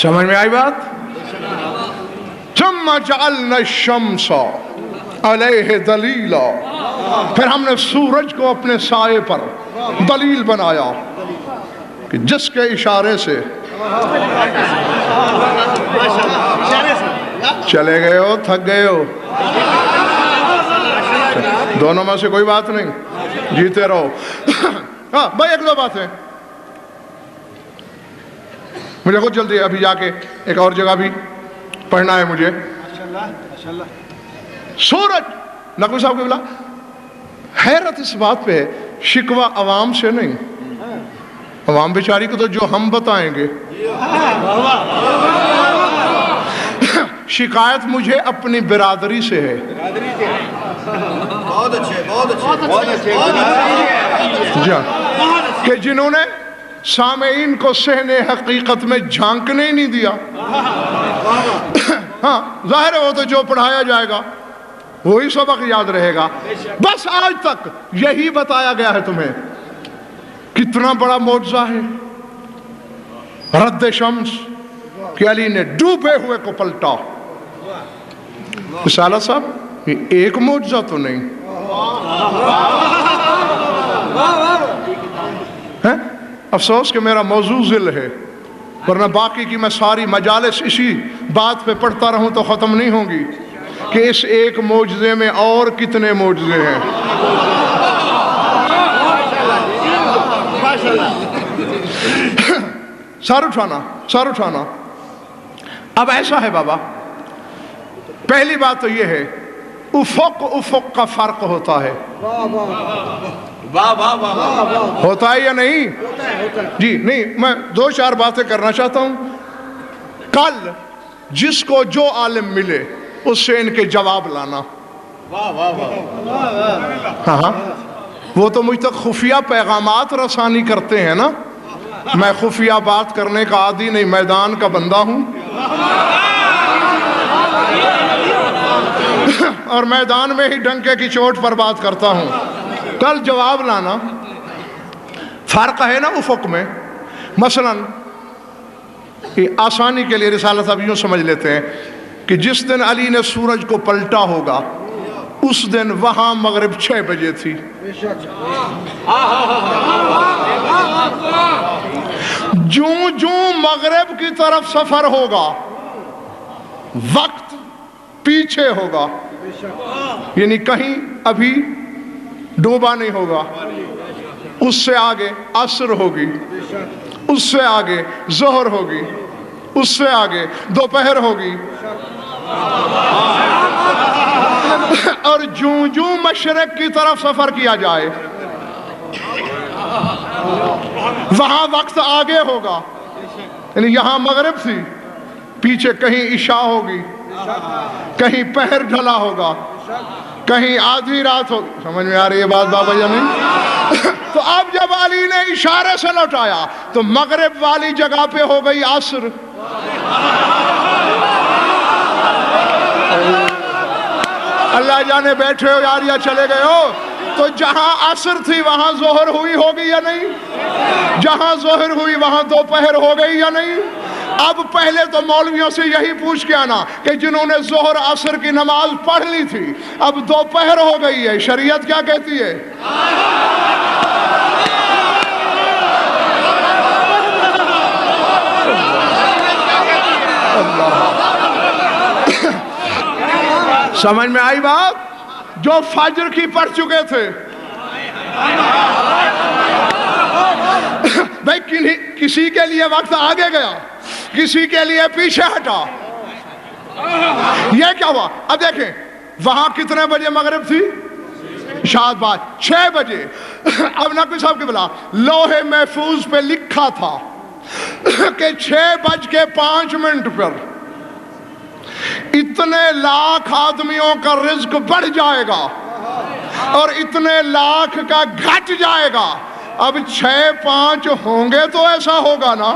Speaker 1: سمجھ میں آئی بات؟ ثم جعلنا الشمس علیہ دلیلا، پھر ہم نے سورج کو اپنے سائے پر دلیل بنایا کہ جس کے اشارے سے چلے گئے ہو، تھک گئے ہو، دونوں میں سے کوئی بات نہیں، جیتے رہو۔ ہاں بھائی ایک دو باتیں مجھے خود جلدی ابھی جا کے ایک اور جگہ بھی پڑھنا ہے مجھے۔ سورج نقوی صاحب کو بلا، حیرت اس بات پہ ہے، شکوہ عوام سے نہیں، عوام بیچاری کو تو جو ہم بتائیں گے، شکایت مجھے اپنی برادری سے ہے۔
Speaker 2: بہت اچھے، بہت اچھے، بہت اچھے،
Speaker 1: کہ جنہوں نے سامعین کو صحن حقیقت میں جھانکنے ہی نہیں دیا۔ ہاں ظاہر ہے وہ تو جو پڑھایا جائے گا وہی سبق یاد رہے گا، بس آج تک یہی بتایا گیا ہے تمہیں۔ کتنا بڑا معجزہ ہے رد شمس کہ علی نے ڈوبے ہوئے کو پلٹا۔ رسالہ صاحب یہ ایک معجزہ تو نہیں ہے؟ افسوس کہ میرا موضوع ذل ہے، ورنہ باقی کی میں ساری مجالس اسی بات پہ پڑھتا رہوں تو ختم نہیں ہوں گی کہ اس ایک معجزے میں اور کتنے معجزے ہیں۔ سر اٹھانا، سر اٹھانا۔ اب ایسا ہے بابا، پہلی بات تو یہ ہے افق کا فرق ہوتا ہے، ہوتا ہے یا نہیں؟ جی نہیں، میں دو چار باتیں کرنا چاہتا ہوں۔ کل جس کو جو عالم ملے اس سے ان کے جواب لانا۔ ہاں وہ تو مجھ تک خفیہ پیغامات رسانی کرتے ہیں نا، میں خفیہ بات کرنے کا عادی نہیں، میدان کا بندہ ہوں اور میدان میں ہی ڈنکے کی چوٹ پر بات کرتا ہوں۔ کل جواب لانا۔ فرق ہے نا افق میں، مثلا آسانی کے لیے رسالہ صاحب یوں سمجھ لیتے ہیں کہ جس دن علی نے سورج کو پلٹا ہوگا اس دن وہاں مغرب 6 بجے تھی۔ جوں جوں مغرب کی طرف سفر ہوگا وقت پیچھے ہوگا، یعنی کہیں ابھی ڈوبا نہیں ہوگا۔ اس سے آگے عصر ہوگی، اس سے آگے ظہر ہوگی، اس سے آگے دوپہر ہوگی، اور جوں جوں مشرق کی طرف سفر کیا جائے وہاں وقت آگے ہوگا، یعنی یہاں مغرب تھی، پیچھے کہیں عشاء ہوگی، کہیں پہر ڈھلا ہوگا، کہیں آدھی رات ہوگی۔ سمجھ میں آ رہی ہے بات بابا یا نہیں؟ تو اب جب علی نے اشارے سے لوٹایا تو مغرب والی جگہ پہ ہو گئی عصر۔ اللہ جانے بیٹھے ہو یار یا چلے گئے ہو، تو جہاں عصر تھی وہاں ظہر ہوئی ہوگی یا نہیں؟ جہاں ظہر ہوئی وہاں دوپہر ہو گئی یا نہیں؟ اب پہلے تو مولویوں سے یہی پوچھ کے آنا کہ جنہوں نے ظہر عصر کی نماز پڑھ لی تھی اب دوپہر ہو گئی ہے، شریعت کیا کہتی ہے؟ سمجھ میں آئی بات؟ جو فجر کی پڑھ چکے تھے، بھائی کسی کے لیے وقت آگے گیا، کسی کے لیے پیچھے ہٹا، یہ کیا ہوا؟ اب دیکھیں وہاں کتنے بجے مغرب تھی؟ شاید بات 6 بجے۔ اب نقوی صاحب کی بلا لوہے محفوظ پہ لکھا تھا کہ 6:05 پر اتنے لاکھ آدمیوں کا رزق بڑھ جائے گا اور اتنے لاکھ کا گھٹ جائے گا۔ اب 6-5 ہوں گے تو ایسا ہوگا نا۔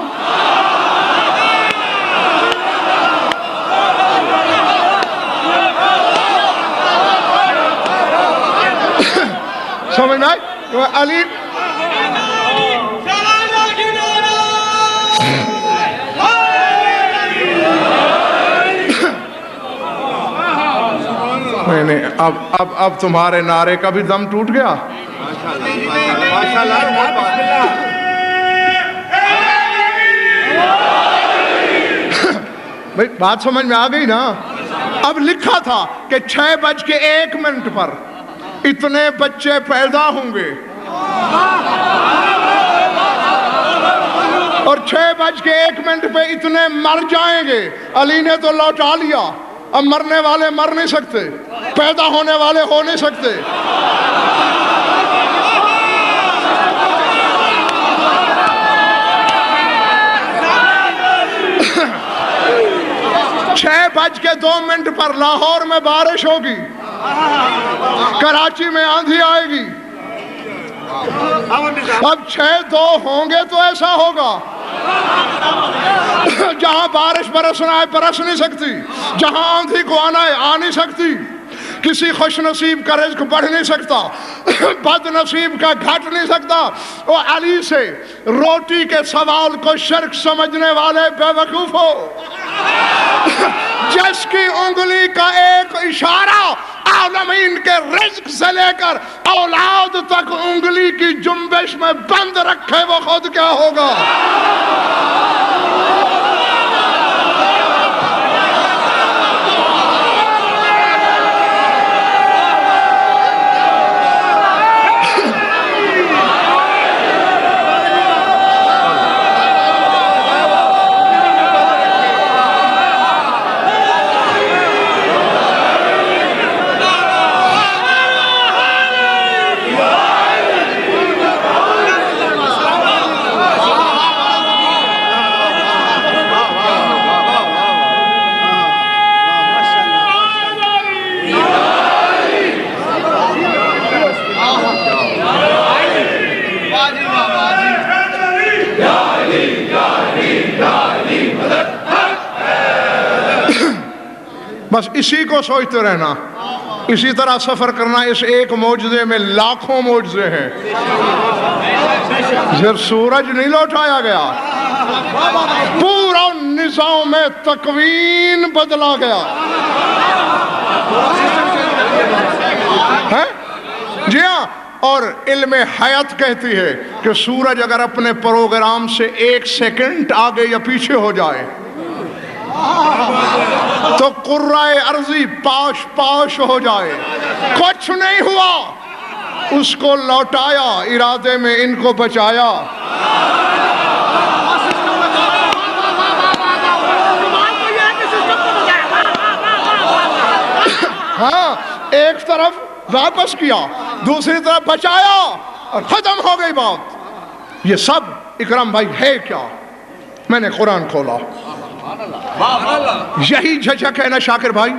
Speaker 1: سمجھ میں آئی؟ علی نہیں، اب تمہارے نعرے کا بھی دم ٹوٹ گیا۔ بھئی بات سمجھ میں آ گئی نا؟ اب لکھا تھا کہ 6:01 پر اتنے بچے پیدا ہوں گے اور 6:01 پہ اتنے مر جائیں گے۔ علی نے تو لوٹا لیا، اب مرنے والے مر نہیں سکتے، پیدا ہونے والے ہو نہیں سکتے۔ چھ بج کے 2 پر لاہور میں بارش ہوگی، کراچی میں آندھی آئے گی۔ اب 6:02 ہوں گے تو ایسا ہوگا، جہاں بارش برسنا ہے برس نہیں سکتی، جہاں آندھی کو آنا ہے آ نہیں سکتی، کسی خوش نصیب کا رزق بڑھ نہیں سکتا، بد نصیب کا گھٹ نہیں سکتا۔ وہ علی سے روٹی کے سوال کو شرک سمجھنے والے بے وقوف ہو، جس کی انگلی کا ایک اشارہ عالمین کے رزق سے لے کر اولاد تک انگلی کی جنبش میں بند رکھے، وہ خود کیا ہوگا؟ بس اسی کو سوچتے رہنا، اسی طرح سفر کرنا۔ اس ایک معجزے میں لاکھوں معجزے ہیں۔ صرف سورج نہیں لوٹایا گیا، پورا نظام تکوین بدلا گیا ہے۔ جی ہاں، اور علم حیات کہتی ہے کہ سورج اگر اپنے پروگرام سے 1 سیکنڈ آگے یا پیچھے ہو جائے تو قرائے ارضی پاش پاش ہو جائے۔ کچھ نہیں ہوا، اس کو لوٹایا، ارادے میں ان کو بچایا۔ ہاں، ایک طرف واپس کیا، دوسری طرف بچایا اور ختم ہو گئی بات۔ یہ سب اکرام بھائی ہے کیا؟ میں نے قرآن کھولا، یہی جھجک ہے نا شاکر بھائی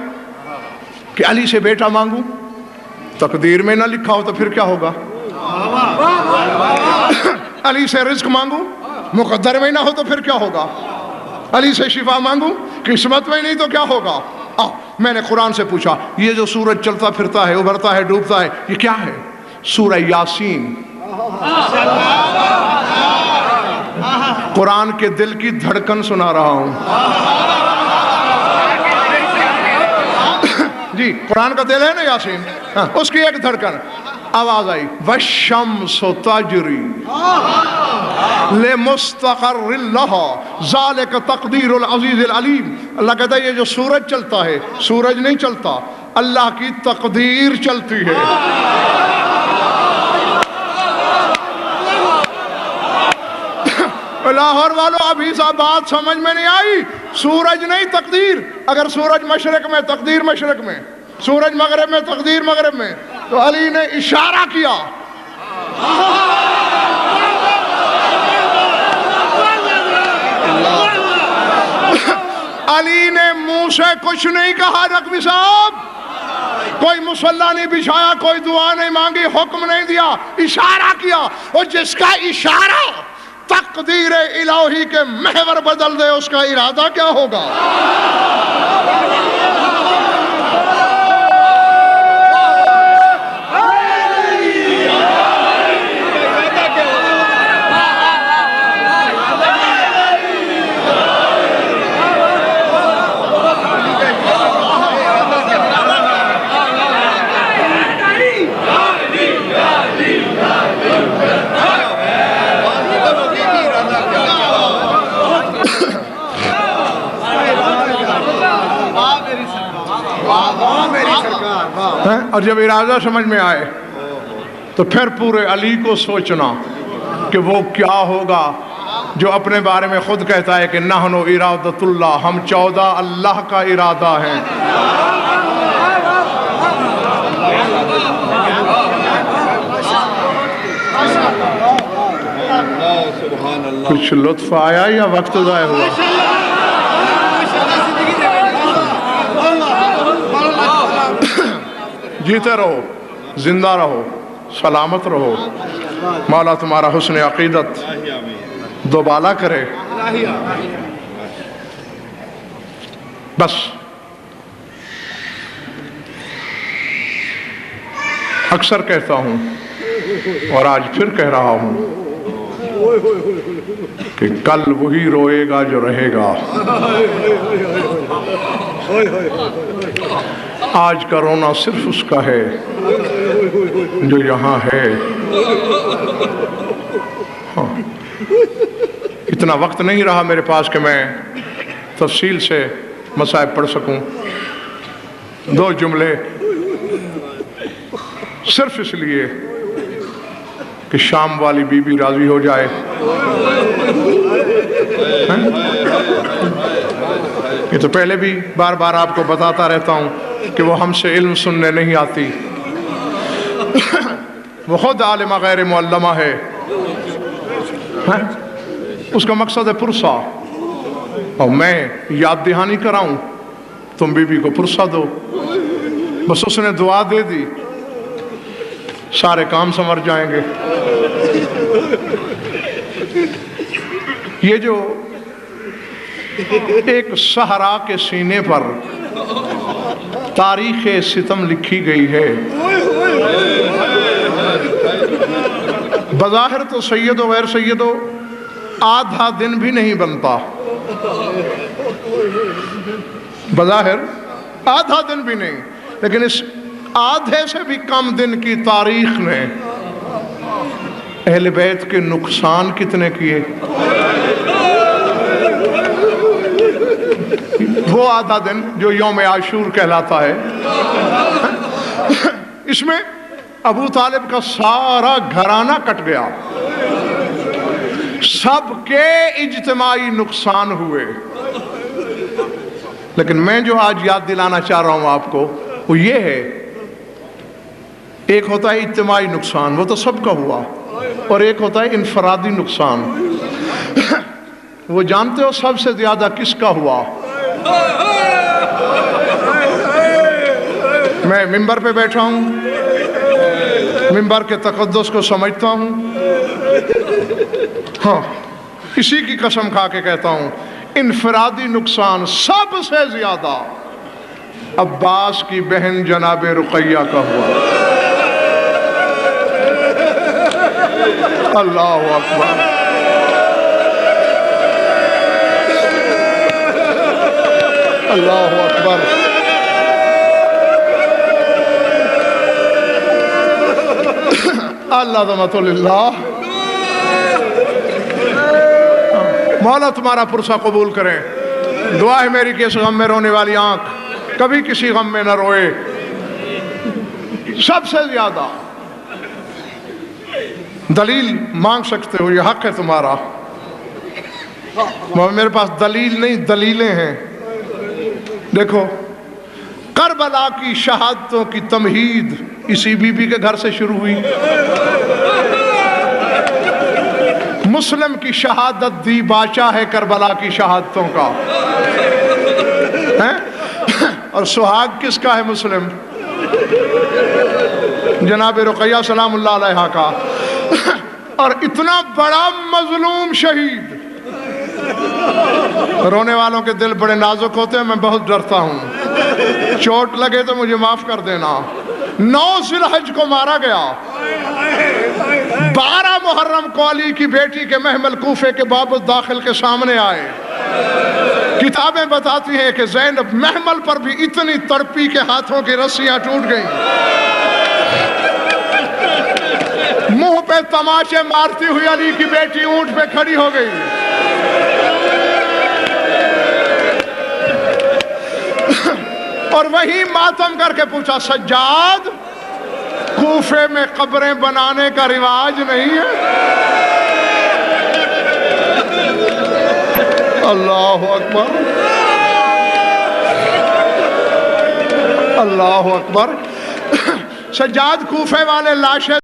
Speaker 1: کہ علی سے بیٹا مانگوں، تقدیر میں نہ لکھا ہو تو پھر کیا ہوگا؟ علی سے رزق مانگوں، مقدر میں نہ ہو تو پھر کیا ہوگا؟ علی سے شفا مانگوں، قسمت میں نہیں تو کیا ہوگا؟ میں نے قرآن سے پوچھا، یہ جو سورج چلتا پھرتا ہے، ابھرتا ہے، ڈوبتا ہے، یہ کیا ہے؟ سورہ یاسین۔ قرآن کے دل کی دھڑکن سنا رہا ہوں۔ جی، قرآن کا دل ہے نا یاسین، اس کی ایک دھڑکن، آواز آئی وَالشَّمْسُ تَجْرِی، لمستقر لہا ذالک تقدیر العزیز العلیم. اللہ کہتا ہے یہ جو سورج چلتا ہے، سورج نہیں چلتا، اللہ کی تقدیر چلتی ہے. لاہور والوں ابھی سا بات سمجھ میں نہیں آئی. سورج نہیں تقدیر. اگر سورج مشرق میں تقدیر مشرق میں، سورج مغرب میں تقدیر مغرب میں، تو علی نے اشارہ کیا. علی نے منہ سے کچھ نہیں کہا. نقوی صاحب کوئی مصلی نہیں بچھایا، کوئی دعا نہیں مانگی، حکم نہیں دیا، اشارہ کیا. اور جس کا اشارہ تقدیر الہی کے محور بدل دے اس کا ارادہ کیا ہوگا؟ اور جب ارادہ سمجھ میں آئے تو پھر پورے علی کو سوچنا کہ وہ کیا ہوگا جو اپنے بارے میں خود کہتا ہے کہ نحن ارادۃ اللہ، ہم 14 اللہ کا ارادہ ہیں. کچھ لطف آیا یا وقت ضائع ہوا؟ جیتے رہو، زندہ رہو، سلامت رہو. مولا تمہارا حسن عقیدت دوبالا کرے. بس اکثر کہتا ہوں اور آج پھر کہہ رہا ہوں کہ کل وہی روئے گا جو رہے گا. آج کا رونا صرف اس کا ہے جو یہاں ہے. ہاں. اتنا وقت نہیں رہا میرے پاس کہ میں تفصیل سے مصائب پڑھ سکوں. 2 جملے صرف اس لیے کہ شام والی بی بی راضی ہو جائے. یہ تو پہلے بھی بار بار آپ کو بتاتا رہتا ہوں کہ وہ ہم سے علم سننے نہیں آتی. وہ خود عالمہ غیر معلمہ ہے. اس کا مقصد ہے پرسہ، اور میں یاد دہانی کراؤں، تم بی بی کو پرسہ دو. بس اس نے دعا دے دی، سارے کام سنور جائیں گے. یہ جو ایک صحرا کے سینے پر تاریخ ستم لکھی گئی ہے، بظاہر تو سید و غیر سید و آدھا دن بھی نہیں بنتا. بظاہر آدھا دن بھی نہیں، لیکن اس آدھے سے بھی کم دن کی تاریخ نے اہل بیت کے نقصان کتنے کیے. وہ آدھا دن جو یوم عاشور کہلاتا ہے، اس میں ابو طالب کا سارا گھرانہ کٹ گیا، سب کے اجتماعی نقصان ہوئے. لیکن میں جو آج یاد دلانا چاہ رہا ہوں آپ کو وہ یہ ہے، ایک ہوتا ہے اجتماعی نقصان، وہ تو سب کا ہوا، اور ایک ہوتا ہے انفرادی نقصان. وہ جانتے ہو سب سے زیادہ کس کا ہوا؟ میں ممبر پہ بیٹھا ہوں، ممبر کے تقدس کو سمجھتا ہوں. ہاں، اسی کی قسم کھا کے کہتا ہوں، انفرادی نقصان سب سے زیادہ عباس کی بہن جناب رقیہ کا ہوا. اللہ اکبر. اللہ اکبر. اللہ عظمت للہ. مولا تمہارا پرسہ قبول کریں. دعا ہے میری کہ اس غم میں رونے والی آنکھ کبھی کسی غم میں نہ روئے. سب سے زیادہ دلیل مانگ سکتے ہو، یہ حق ہے تمہارا. میرے پاس دلیل نہیں، دلیلیں ہیں. دیکھو کربلا کی شہادتوں کی تمہید اسی بی بی کے گھر سے شروع ہوئی. مسلم کی شہادت دی بادشاہ ہے کربلا کی شہادتوں کا، اور سہاگ کس کا ہے؟ مسلم جناب رقیہ سلام اللہ علیہ کا. اور اتنا بڑا مظلوم شہید. رونے والوں کے دل بڑے نازک ہوتے ہیں، میں بہت ڈرتا ہوں. چوٹ لگے تو مجھے معاف کر دینا. 9 ذی الحج کو مارا گیا. 12 محرم کو علی کی بیٹی کے محمل کوفے کے باب الداخل کے سامنے آئے. کتابیں بتاتی ہیں کہ زینب محمل پر بھی اتنی تڑپی کہ ہاتھوں کی رسیاں ٹوٹ گئیں. منہ پہ تماشے مارتی ہوئی علی کی بیٹی اونٹ پہ کھڑی ہو گئی. اور وہی ماتم کر کے پوچھا، سجاد کوفے میں قبریں بنانے کا رواج نہیں ہے؟ اللہ اکبر، اللہ اکبر. سجاد کوفے والے لاشیں